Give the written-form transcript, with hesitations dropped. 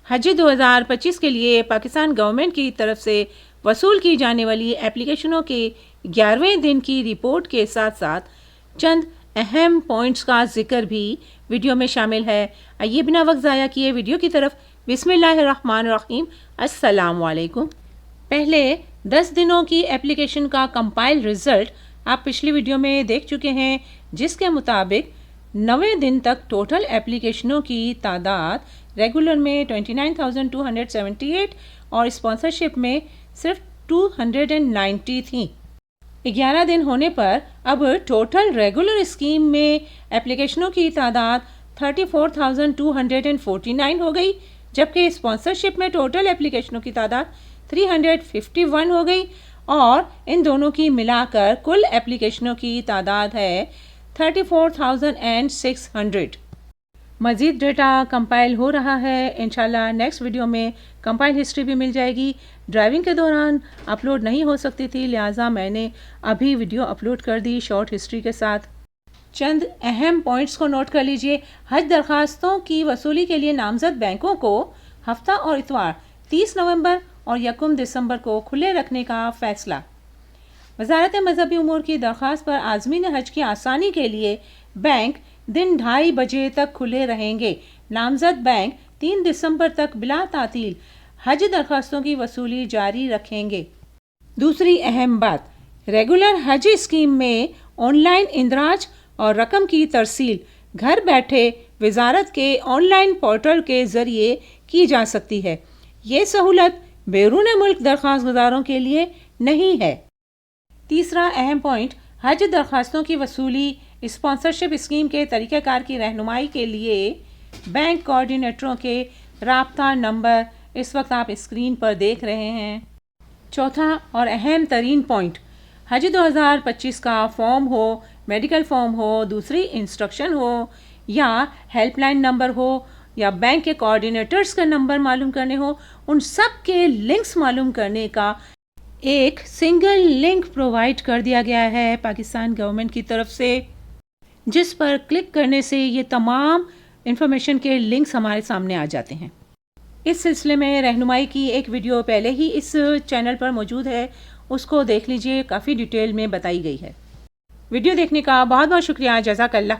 حج 2025 کے لیے پاکستان گورنمنٹ کی طرف سے وصول کی جانے والی اپلیکیشنوں کے 11ویں دن کی رپورٹ کے ساتھ ساتھ چند اہم پوائنٹس کا ذکر بھی ویڈیو میں شامل ہے۔ آئیے بنا وقت ضائع کیے ویڈیو کی طرف۔ بسم اللہ الرحمن الرحیم۔ السلام علیکم۔ پہلے 10 دنوں کی اپلیکیشن کا کمپائل رزلٹ آپ پچھلی ویڈیو میں دیکھ چکے ہیں، جس کے مطابق 9ویں دن تک ٹوٹل اپلیکیشنوں کی تعداد ریگولر میں 29,278 اور اسپانسرشپ میں صرف 290 تھیں۔ 11 دن ہونے پر اب ٹوٹل ریگولر اسکیم میں اپلیکیشنوں کی تعداد 34,249 ہو گئی، جبکہ اسپانسرشپ میں ٹوٹل اپلیکیشنوں کی تعداد 351 ہو گئی، اور ان دونوں کی ملا کر کل اپلیکیشنوں کی تعداد ہے 34,600۔ مزید ڈیٹا کمپائل ہو رہا ہے، انشاءاللہ نیکسٹ ویڈیو میں کمپائل ہسٹری بھی مل جائے گی۔ ڈرائیونگ کے دوران اپلوڈ نہیں ہو سکتی تھی، لہٰذا میں نے ابھی ویڈیو اپلوڈ کر دی شارٹ ہسٹری کے ساتھ۔ چند اہم پوائنٹس کو نوٹ کر لیجئے۔ حج درخواستوں کی وصولی کے لیے نامزد بینکوں کو ہفتہ اور اتوار 30 نومبر اور 1 دسمبر کو کھلے رکھنے کا فیصلہ۔ وزارت مذہبی امور کی درخواست پر عازمین حج کی آسانی کے لیے بینک دن 2:30 بجے تک کھلے رہیں گے۔ نامزد بینک 3 دسمبر تک بلا تعطیل حج درخواستوں کی وصولی جاری رکھیں گے۔ دوسری اہم بات، ریگولر حج اسکیم میں آن لائن اندراج اور رقم کی ترسیل گھر بیٹھے وزارت کے آن لائن پورٹل کے ذریعے کی جا سکتی ہے۔ یہ سہولت بیرون ملک درخواست گزاروں کے لیے نہیں ہے۔ تیسرا اہم پوائنٹ، حج درخواستوں کی وصولی اسپانسرشپ اسکیم کے طریقہ کار کی رہنمائی کے لیے بینک کوآرڈینیٹروں کے رابطہ نمبر اس وقت آپ اسکرین پر دیکھ رہے ہیں۔ چوتھا اور اہم ترین پوائنٹ، حج 2025 کا فارم ہو، میڈیکل فارم ہو، دوسری انسٹرکشن ہو، یا ہیلپ لائن نمبر ہو، یا بینک کے کوآرڈینیٹرز کا نمبر معلوم کرنے ہو، ان سب کے لنکس معلوم کرنے کا ایک سنگل لنک پرووائڈ کر دیا گیا ہے پاکستان گورنمنٹ کی طرف سے، جس پر کلک کرنے سے یہ تمام انفارمیشن کے لنکس ہمارے سامنے آ جاتے ہیں۔ اس سلسلے میں رہنمائی کی ایک ویڈیو پہلے ہی اس چینل پر موجود ہے، اس کو دیکھ لیجئے، کافی ڈیٹیل میں بتائی گئی ہے۔ ویڈیو دیکھنے کا بہت بہت شکریہ، جزاک اللہ۔